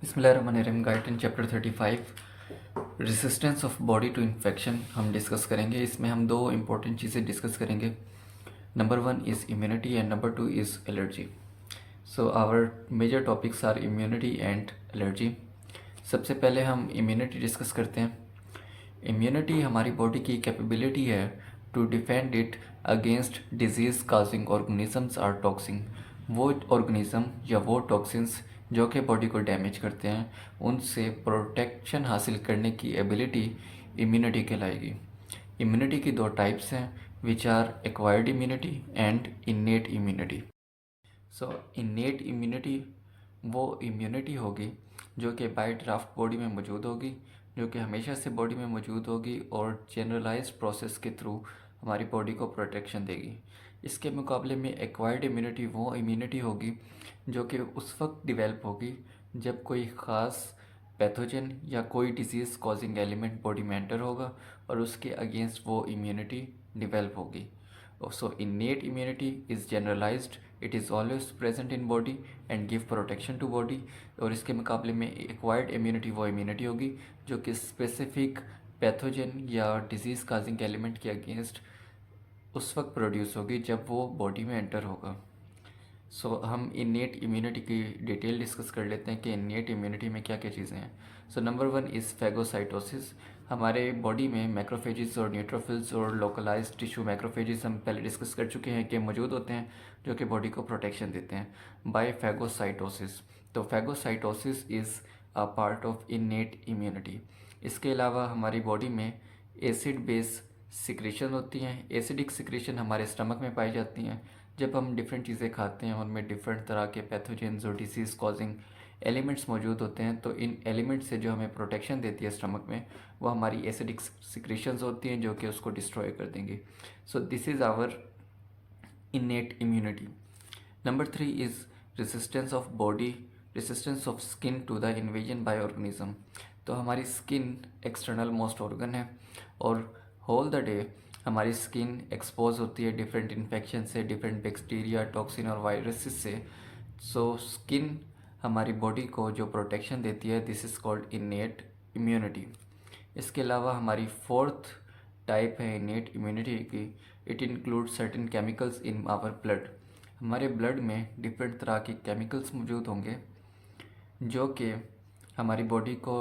बिस्मिल्लाहिर्रहमानिर्रहीम। Guide in chapter 35 resistance of body to infection हम discuss करेंगे। इसमें हम दो इम्पोर्टेंट चीज़ें डिस्कस करेंगे। Number one is immunity and number two is allergy. So our major topics are immunity and allergy. सबसे पहले हम इम्यूनिटी डिस्कस करते हैं। इम्यूनिटी हमारी बॉडी की कैपेबिलिटी है to defend it against disease causing organisms or toxin. वो organism या वो टॉक्सिन्स जो कि बॉडी को डैमेज करते हैं, उनसे प्रोटेक्शन हासिल करने की एबिलिटी इम्यूनिटी कहलाएगी। इम्यूनिटी की दो टाइप्स हैं, which are acquired immunity and innate immunity. So innate immunity वो इम्यूनिटी होगी जो कि बाय ड्राफ्ट बॉडी में मौजूद होगी, जो कि हमेशा से बॉडी में मौजूद होगी और जनरलाइज्ड प्रोसेस के थ्रू हमारी बॉडी को प्रोटेक्शन देगी। इसके मुकाबले में एक्वायर्ड इम्यूनिटी वो इम्यूनिटी होगी जो कि उस वक्त डिवेल्प होगी जब कोई ख़ास पैथोजन या कोई डिजीज़ कॉजिंग एलिमेंट बॉडी में एंटर होगा और उसके अगेंस्ट वो इम्यूनिटी डिवेल्प होगी। So innate immunity is generalized, it is always present in body and give protection to body। और इसके मुकाबले में एक्वायर्ड इम्यूनिटी वो इम्यूनिटी होगी जो कि स्पेसिफिक पैथोजन या डिजीज़ काजिंग एलिमेंट के अगेंस्ट उस वक्त प्रोड्यूस होगी जब वो बॉडी में एंटर होगा। सो हम इन्नेट इम्यूनिटी की डिटेल डिस्कस कर लेते हैं कि इन्नेट इम्यूनिटी में क्या क्या चीज़ें हैं। So number one is phagocytosis. हमारे बॉडी में मैक्रोफेजिस और न्यूट्रोफिल्स और लोकलाइज्ड टिश्यू मैक्रोफेजिस हम पहले डिस्कस कर चुके हैं कि मौजूद होते हैं जो कि बॉडी को प्रोटेक्शन देते हैं बाय फैगोसाइटोसिस। तो phagocytosis is a part of innate immunity. इसके अलावा हमारी बॉडी में एसिड बेस सिक्रेशन होती हैं। एसिडिक सिक्रेशन हमारे स्टमक में पाई जाती हैं। जब हम डिफरेंट चीज़ें खाते हैं उनमें डिफरेंट तरह के पैथोजेंस और डिसीज़ कॉजिंग एलिमेंट्स मौजूद होते हैं, तो इन एलिमेंट्स से जो हमें प्रोटेक्शन देती है स्टमक में, वो हमारी एसिडिक सिक्रेशंस होती हैं जो कि उसको डिस्ट्रॉय कर देंगी। So this is our innate immunity. Number three is resistance of body, resistance of skin to the invasion by organism. तो हमारी स्किन एक्सटर्नल मोस्ट ऑर्गन है और होल द डे हमारी स्किन एक्सपोज होती है डिफरेंट इन्फेक्शन से, different bacteria, toxin और viruses से। सो स्किन हमारी बॉडी को जो प्रोटेक्शन देती है, this is called innate immunity. इसके अलावा हमारी फोर्थ टाइप है इन्नेट इम्यूनिटी की। It include certain chemicals in our blood. हमारे ब्लड में डिफरेंट तरह के केमिकल्स मौजूद होंगे जो कि हमारी बॉडी को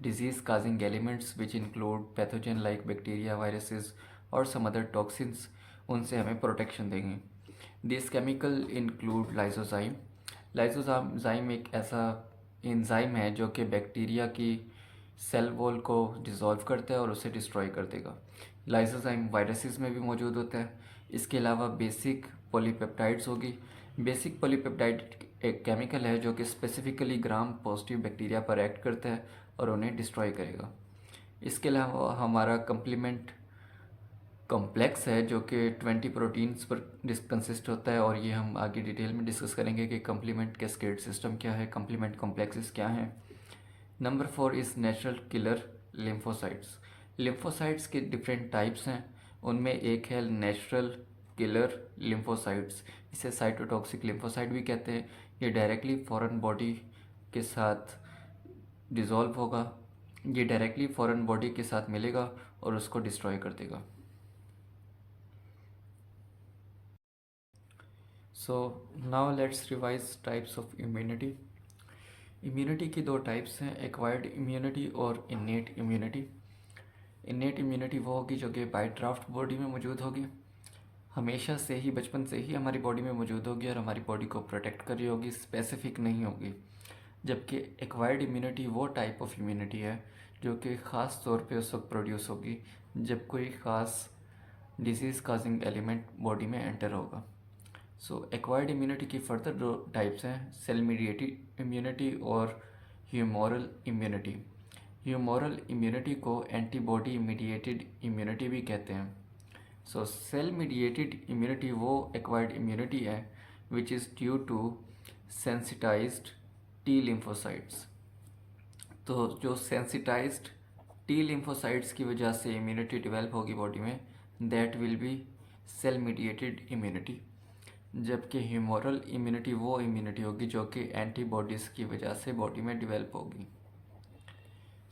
disease causing elements which include pathogen like bacteria, viruses और सम अदर टॉक्सिन्स, उनसे हमें प्रोटेक्शन देंगे। This chemical include lysozyme. Lysozyme एक ऐसा एंजाइम है जो कि बैक्टीरिया की सेल वॉल को डिसॉल्व करता है और उसे डिस्ट्रॉय कर देगा। लाइसोजाइम वायरसेस में भी मौजूद होता है। इसके अलावा बेसिक पॉलीपेप्टाइड्स होगी। बेसिक पॉलीपेप्टाइड एक केमिकल है जो कि स्पेसिफिकली ग्राम पॉजिटिव बैक्टीरिया पर एक्ट करता है और उन्हें डिस्ट्रॉय करेगा। इसके अलावा हमारा कम्प्लीमेंट कॉम्प्लेक्स है जो कि 20 प्रोटीन्स पर कंसिस्ट होता है और ये हम आगे डिटेल में डिस्कस करेंगे कि कम्प्लीमेंट कैस्केड सिस्टम क्या है, कम्प्लीमेंट कॉम्प्लेक्सेस क्या हैं। Number four is natural killer lymphocytes. Lymphocytes के डिफरेंट टाइप्स हैं, उनमें एक है नेचुरल किलर लिम्फोसाइट्स। इसे साइटोटॉक्सिक लिम्फोसाइट भी कहते हैं। ये डायरेक्टली फॉरेन बॉडी के साथ डिज़ोल्व होगा, ये डायरेक्टली फॉरेन बॉडी के साथ मिलेगा और उसको डिस्ट्रॉय कर देगा। So now let's revise types of immunity. Immunity की दो टाइप्स हैं, एक्वायर्ड इम्यूनिटी और इन्नेट इम्यूनिटी। इन्नेट इम्यूनिटी वो होगी जो कि बाय ड्राफ्ट बॉडी में मौजूद होगी, हमेशा से ही, बचपन से ही हमारी बॉडी में मौजूद होगी और हमारी बॉडी को प्रोटेक्ट कर रही होगी, स्पेसिफिक नहीं होगी। जबकि एक्वायर्ड इम्यूनिटी वो टाइप ऑफ इम्यूनिटी है जो कि ख़ास तौर पे उस वक्त प्रोड्यूस होगी जब कोई ख़ास डिजीज़ काजिंग एलिमेंट बॉडी में एंटर होगा। सो एक्वायर्ड इम्यूनिटी की फर्दर दो टाइप्स हैं, सेल मीडिएटेड इम्यूनिटी और ह्यूमोरल इम्यूनिटी। ह्यूमोरल इम्यूनिटी को एंटीबॉडी मीडिएटेड इम्यूनिटी भी कहते हैं। सो सेल मीडिएटेड इम्यूनिटी वो एक्वायर्ड इम्यूनिटी है which is due to sensitised T lymphocytes. तो जो सेंसिटाइज्ड टी लिम्फोसाइट्स की वजह से इम्यूनिटी डेवलप होगी बॉडी में, that will be cell mediated immunity. जबकि ह्यूमोरल इम्यूनिटी वो इम्यूनिटी होगी जो कि एंटीबॉडीज़ की वजह से बॉडी में डेवलप होगी।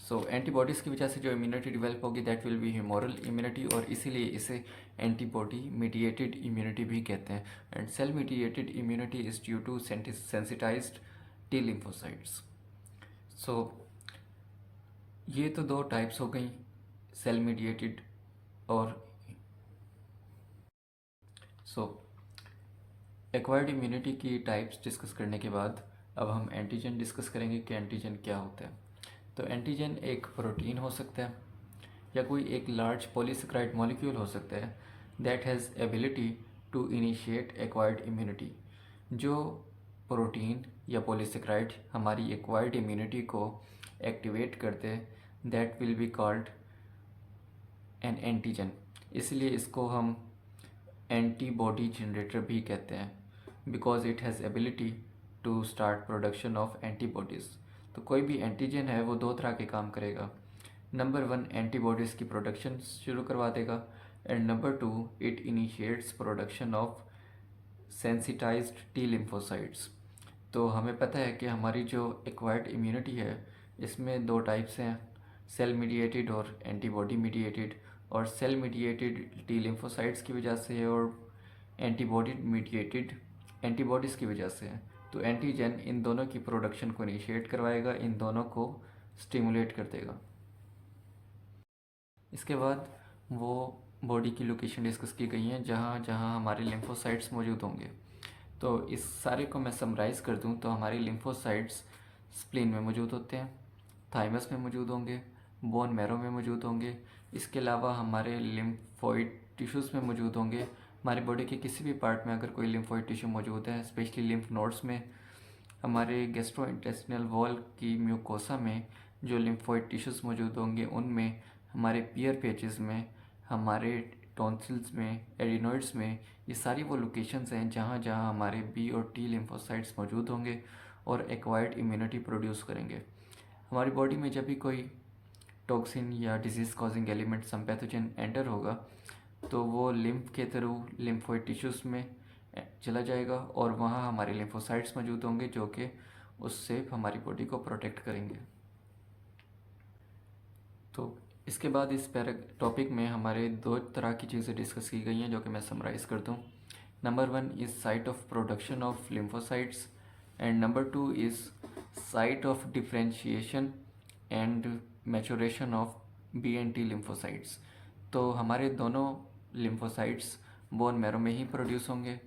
सो एंटीबॉडीज़ की वजह से जो इम्यूनिटी डेवलप होगी that will be humoral immunity, और इसीलिए इसे एंटीबॉडी मीडिएटेड इम्यूनिटी भी कहते हैं। And cell mediated immunity is due to sensitised T lymphocytes. So ये तो दो टाइप्स हो गई, सेल मीडिएटेड और एक्वायर्ड इम्यूनिटी की टाइप्स डिस्कस करने के बाद अब हम एंटीजन डिस्कस करेंगे कि एंटीजन क्या होता है। तो एंटीजन एक प्रोटीन हो सकता है या कोई एक लार्ज पॉलीसेकेराइड मॉलिक्यूल हो सकता है that has ability to initiate acquired immunity. जो प्रोटीन या पॉलीसेकेराइड हमारी एक्वायर्ड इम्यूनिटी को एक्टिवेट करते हैं that will be called an antigen. इसलिए इसको हम एंटीबॉडी जनरेटर भी कहते हैं because it has ability to start production of antibodies. तो कोई भी एंटीजन है वो दो तरह के काम करेगा। नंबर 1 एंटीबॉडीज़ की प्रोडक्शन शुरू करवा देगा, and number 2 it initiates production of sensitised T lymphocytes. तो हमें पता है कि हमारी जो एक्वायर्ड इम्यूनिटी है इसमें दो टाइप्स हैं, सेल मीडिएटेड और एंटीबॉडी मीडिएटेड। और सेल मीडिएटेड टी लिम्फोसाइट्स की वजह से है और एंटीबॉडी मीडिएटेड एंटीबॉडीज़ की वजह से है। तो एंटीजन इन दोनों की प्रोडक्शन को इनिशिएट करवाएगा, इन दोनों को स्टिमुलेट कर देगा। इसके बाद वो बॉडी की लोकेशन डिस्कस की गई हैं जहाँ जहाँ हमारे लिम्फोसाइट्स मौजूद होंगे। तो इस सारे को मैं समराइज़ कर दूँ तो हमारी लिम्फोसाइट्स स्प्लीन में मौजूद होते हैं, थाइमस में मौजूद होंगे, बोन मैरो में मौजूद होंगे। इसके अलावा हमारे लिम्फोइड टिश्यूज़ में मौजूद होंगे। हमारी बॉडी के किसी भी पार्ट में अगर कोई लिम्फोइड टिश्यू मौजूद है, स्पेशली लिम्फ नोड्स में, हमारे गैस्ट्रोइंटेस्टिनल वॉल की म्यूकोसा में जो लिम्फोइड टिश्यूज़ मौजूद होंगे उनमें, हमारे पियर पेचेस में, हमारे टॉन्सिल्स में, एडिनोइड्स में, ये सारी वो लोकेशंस हैं जहाँ जहाँ हमारे बी और टी लिम्फोसाइट्स मौजूद होंगे और एक्वायर्ड इम्यूनिटी प्रोड्यूस करेंगे। हमारी बॉडी में जब भी कोई टॉक्सिन या डिजीज़ कॉजिंग एलिमेंट सम पैथोजन एंटर होगा तो वो लिम्फ के थ्रू लिम्फोइड टिश्यूज़ में चला जाएगा और वहाँ हमारे लिम्फोसाइट्स मौजूद होंगे जो कि उससे हमारी बॉडी को प्रोटेक्ट करेंगे। तो इसके बाद इस टॉपिक में हमारे दो तरह की चीज़ें डिस्कस की गई हैं जो कि मैं समराइज़ कर दूँ। Number 1 is site of production of lymphocytes and number 2 is site of differentiation and maturation of B and T lymphocytes. तो हमारे दोनों लिम्फोसाइट्स बोन मैरो में ही प्रोड्यूस होंगे।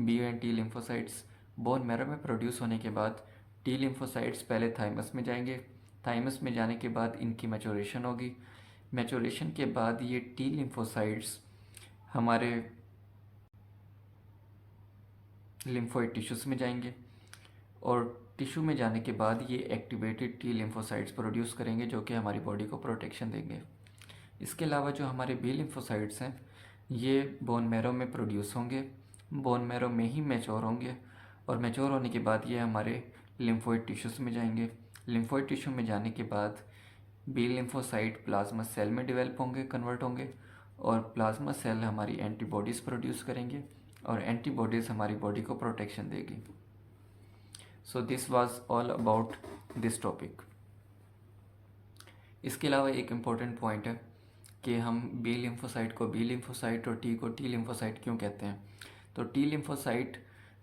B and T lymphocytes bone marrow में produce होने के बाद टी लिम्फोसाइट्स पहले थाइमस में जाएंगे। थाइमस में जाने के बाद इनकी मैचुरेशन होगी। मैचुरेशन के बाद ये टी लिम्फोसाइट्स हमारे लिम्फोइड टिश्यूज़ में जाएंगे और टिश्यू में जाने के बाद ये एक्टिवेटेड टी लिम्फोसाइट्स प्रोड्यूस करेंगे जो कि हमारी बॉडी को प्रोटेक्शन देंगे। इसके अलावा जो हमारे बी लिम्फोसाइट्स हैं ये बोन मैरो में प्रोड्यूस होंगे, बोन मैरो में ही मैच्योर होंगे और मैच्योर होने के बाद ये हमारे लिम्फोइड टिश्यूज़ में जाएंगे। लिम्फोइड टिश्यू में जाने के बाद बी लिम्फोसाइट प्लाज्मा सेल में डेवलप होंगे, कन्वर्ट होंगे और प्लाज्मा सेल हमारी एंटीबॉडीज़ प्रोड्यूस करेंगे और एंटीबॉडीज़ हमारी बॉडी को प्रोटेक्शन देगी। So this was all about this topic. इसके अलावा एक इम्पॉर्टेंट पॉइंट है कि हम बी लिम्फोसाइट को बी लिम्फोसाइट और टी को टी लिम्फोसाइट क्यों कहते हैं। तो टी लिम्फोसाइट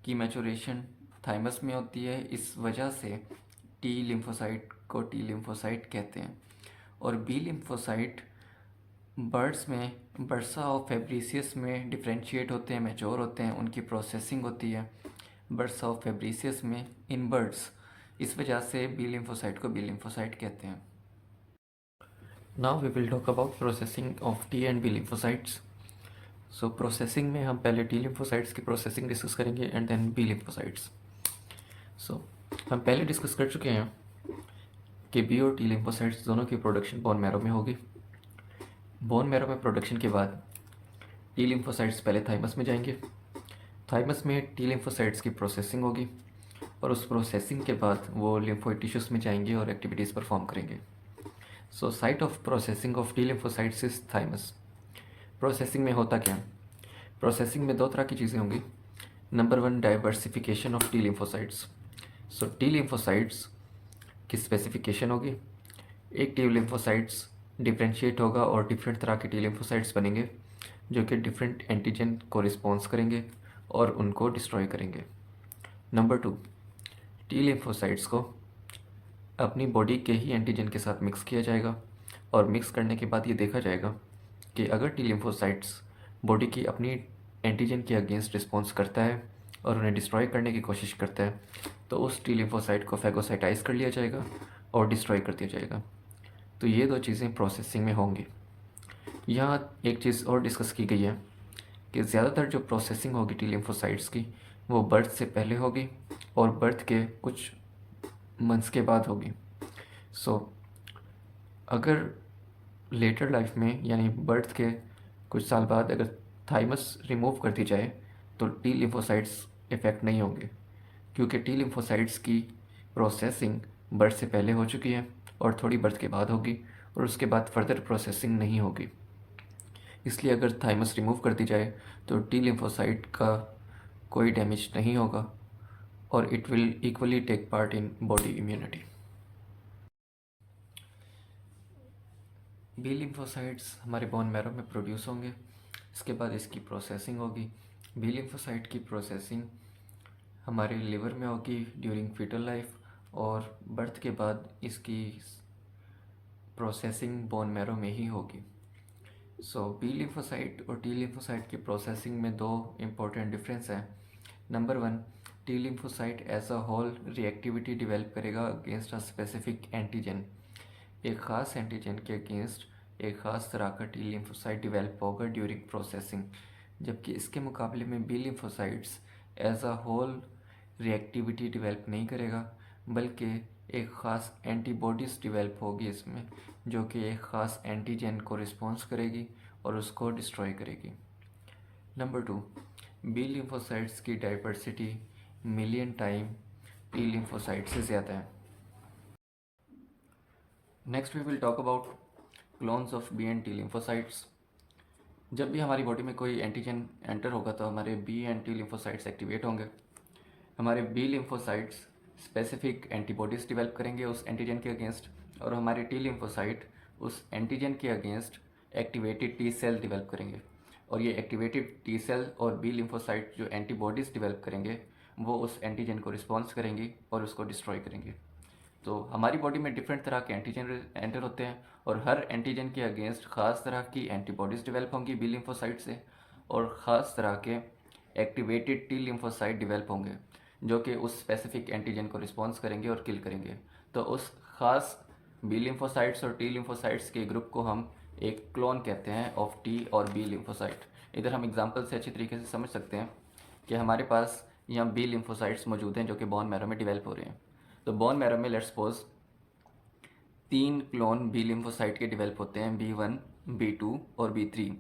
की मैचुरेशन थाइमस में होती है, इस वजह से टी लिम्फोसाइट को टी लिम्फोसाइट कहते हैं। और बी लिम्फोसाइट बर्ड्स में बर्सा और फेब्रिसियस में डिफ्रेंशिएट होते हैं, मैच्योर होते हैं, उनकी प्रोसेसिंग होती है बर्सा और फेब्रिसियस में इन बर्ड्स। इस वजह से बी लिम्फोसाइट को बी लिम्फोसाइट कहते हैं। Now we will talk about processing of T and B lymphocytes. So processing में हम पहले टी लिम्फोसाइट्स की प्रोसेसिंग डिस्कस करेंगे and then B lymphocytes. So हम पहले डिस्कस कर चुके हैं कि बी और टी लिम्फोसाइट्स दोनों की प्रोडक्शन बोन मैरो में होगी। बोन मैरो में प्रोडक्शन के बाद टी लिम्फोसाइट्स पहले थाइमस में जाएंगे। थाइमस में टी लिम्फोसाइट्स की प्रोसेसिंग होगी और उस प्रोसेसिंग के बाद वो लिम्फोइड टिश्यूज़ में जाएंगे और एक्टिविटीज़ परफॉर्म करेंगे। So site of processing of T lymphocytes is thymus. Processing में होता क्या है? प्रोसेसिंग में दो तरह की चीज़ें होंगी। Number 1, diversification of T lymphocytes. So T lymphocytes की स्पेसिफिकेशन होगी, एक टी लिम्फोसाइट्स डिफ्रेंशिएट होगा और डिफरेंट तरह के टी लिम्फोसाइट्स बनेंगे जो कि डिफरेंट एंटीजन को रिस्पॉन्स करेंगे और उनको डिस्ट्रॉय करेंगे। नंबर 2, टी लिम्फोसाइट्स को अपनी बॉडी के ही एंटीजन के साथ मिक्स किया जाएगा और मिक्स करने के बाद ये देखा जाएगा कि अगर टी लिम्फोसाइट्स बॉडी की अपनी एंटीजन के अगेंस्ट रिस्पॉन्स करता है और उन्हें डिस्ट्रॉय करने की कोशिश करता है तो उस टी लिम्फोसाइट को फैगोसाइटाइज कर लिया जाएगा और डिस्ट्रॉय कर दिया जाएगा। तो ये दो चीज़ें प्रोसेसिंग में होंगी। यहाँ एक चीज़ और डिस्कस की गई है कि ज़्यादातर जो प्रोसेसिंग होगी टी लिम्फोसाइट्स की वो बर्थ से पहले होगी और बर्थ के कुछ मंथ्स के बाद होगी। सो अगर लेटर लाइफ में यानी बर्थ के कुछ साल बाद अगर थाइमस रिमूव कर दी जाए तो टी लिम्फोसाइट्स इफ़ेक्ट नहीं होंगे, क्योंकि टी लिम्फोसाइट्स की प्रोसेसिंग बर्थ से पहले हो चुकी है और थोड़ी बर्थ के बाद होगी और उसके बाद फर्दर प्रोसेसिंग नहीं होगी। इसलिए अगर थाइमस रिमूव कर दी जाए तो टी लिम्फोसाइट का कोई डैमेज नहीं होगा और it will equally take part in body immunity. B lymphocytes हमारे बोन मैरो में प्रोड्यूस होंगे, इसके बाद इसकी प्रोसेसिंग होगी। बी लिम्फोसाइट की प्रोसेसिंग हमारे लिवर में होगी ड्यूरिंग फीटल लाइफ और बर्थ के बाद इसकी प्रोसेसिंग बोन मैरो में ही होगी। सो बी लिम्फोसाइट और टी लिम्फोसाइट की प्रोसेसिंग में दो इम्पोर्टेंट डिफरेंस हैं। Number 1, T lymphocyte as a whole reactivity develop करेगा अगेंस्ट अ स्पेसिफिक एंटीजन। एक ख़ास एंटीजन के अगेंस्ट एक ख़ास तरह का टी लिम्फोसाइट डिवेल्प होगा ड्यूरिंग प्रोसेसिंग, जबकि इसके मुकाबले में B lymphocytes as a whole reactivity develop नहीं करेगा, बल्कि एक ख़ास एंटीबॉडीज़ डिवेल्प होगी इसमें जो कि एक ख़ास एंटीजन को रिस्पॉन्स करेगी और उसको डिस्ट्रॉय करेगी। नंबर 2, बी लिम्फोसाइट्स की diversity million time T lymphocyte से ज़्यादा है। Next we will talk about clones of B and T lymphocytes. जब भी हमारी बॉडी में कोई एंटीजन एंटर होगा तो हमारे B and T lymphocytes activate होंगे। हमारे B lymphocytes specific antibodies develop करेंगे उस एंटीजन के अगेंस्ट और हमारे टी लिम्फोसाइट उस एंटीजन के against activated T cell develop करेंगे और ये एक्टिवेटेड टी सेल और बी लिम्फोसाइट जो एंटीबॉडीज़ डेवलप करेंगे वो उस एंटीजन को रिस्पॉन्स करेंगी और उसको डिस्ट्रॉय करेंगे। तो हमारी बॉडी में डिफरेंट तरह के एंटीजन एंटर होते हैं और हर एंटीजन के अगेंस्ट ख़ास तरह की एंटीबॉडीज़ डेवलप होंगी बी लिम्फोसाइट से और ख़ास तरह के एक्टिवेटेड टी लिम्फोसाइट डेवलप होंगे जो कि उस स्पेसिफिक एंटीजन को रिस्पॉन्स करेंगे और किल करेंगे। तो उस ख़ास बी लिम्फोसाइट्स और टी लिम्फोसाइट्स के ग्रुप को हम एक क्लोन कहते हैं ऑफ टी और बी लिम्फोसाइट। इधर हम एग्जांपल से अच्छी तरीके से समझ सकते हैं कि हमारे पास यहाँ बी लिम्फोसाइट्स मौजूद हैं जो कि बोन मैरो में डेवलप हो रहे हैं। तो बोन मैरो में let's suppose 3 clone B lymphocyte के डेवलप होते हैं, B1, B2 और B3।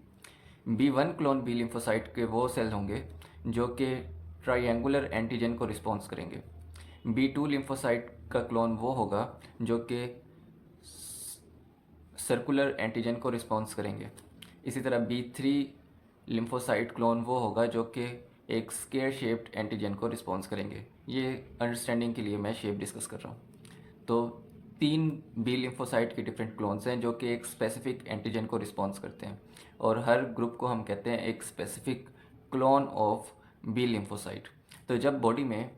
B1 clone B lymphocyte के वो सेल होंगे जो कि ट्रायंगुलर एंटीजन को रिस्पॉन्स करेंगे। B2 लिम्फोसाइट का क्लोन वो होगा जो कि सर्कुलर एंटीजन को रिस्पॉन्स करेंगे। इसी तरह B3 लिम्फोसाइट क्लोन वो होगा जो कि एक स्क्वायर शेप्ड एंटीजन को रिस्पॉन्स करेंगे। ये अंडरस्टैंडिंग के लिए मैं शेप डिस्कस कर रहा हूँ। तो 3 बी लिम्फोसाइट के डिफरेंट क्लोन्स हैं जो कि एक स्पेसिफिक एंटीजन को रिस्पॉन्स करते हैं और हर ग्रुप को हम कहते हैं एक specific clone of B lymphocyte. तो जब बॉडी में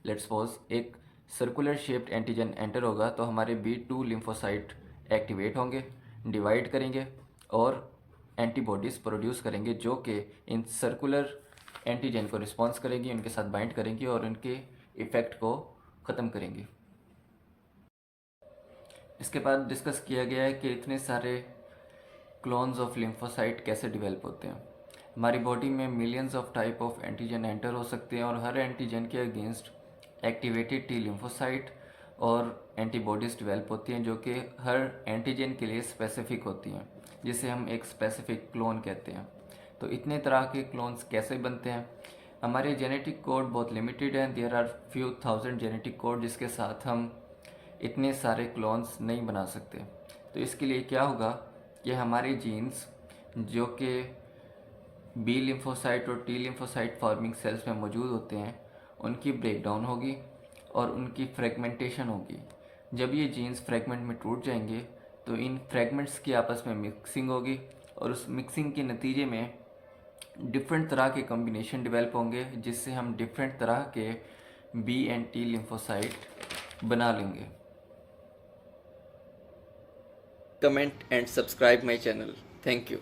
लेट्स सपोज एक सर्कुलर शेप्ड एंटीजन एंटर होगा तो हमारे B2 लिम्फोसाइट एक्टिवेट होंगे, डिवाइड करेंगे और एंटीबॉडीज़ प्रोड्यूस करेंगे जो कि इन सर्कुलर एंटीजन को रिस्पॉन्स करेंगी, उनके साथ बाइंड करेंगी और उनके इफ़ेक्ट को ख़त्म करेंगी। इसके बाद डिस्कस किया गया है कि इतने सारे क्लोन्स ऑफ लिम्फोसाइट कैसे डेवलप होते हैं। हमारी बॉडी में millions of type of antigen enter हो सकते हैं और हर एंटीजन के अगेंस्ट एक्टिवेटेड टी लिम्फोसाइट और एंटीबॉडीज़ डेवलप होती हैं जो कि हर एंटीजन के लिए स्पेसिफिक होती हैं, जिसे हम एक स्पेसिफिक क्लोन कहते हैं। तो इतने तरह के क्लोन्स कैसे बनते हैं? हमारे जेनेटिक कोड बहुत लिमिटेड हैं, there are few thousand genetic code जिसके साथ हम इतने सारे क्लोन्स नहीं बना सकते। तो इसके लिए क्या होगा कि हमारे जीन्स जो कि बी लिम्फोसाइट और टी लिम्फोसाइट फॉर्मिंग सेल्स में मौजूद होते हैं उनकी ब्रेकडाउन होगी और उनकी फ्रेगमेंटेशन होगी। जब ये जीन्स फ्रेगमेंट में टूट जाएंगे तो इन फ्रेगमेंट्स की आपस में मिक्सिंग होगी और उस मिक्सिंग के नतीजे में डिफरेंट तरह के कॉम्बिनेशन डेवलप होंगे जिससे हम डिफरेंट तरह के बी एंड टी लिम्फोसाइट बना लेंगे। Comment and subscribe my channel. Thank you.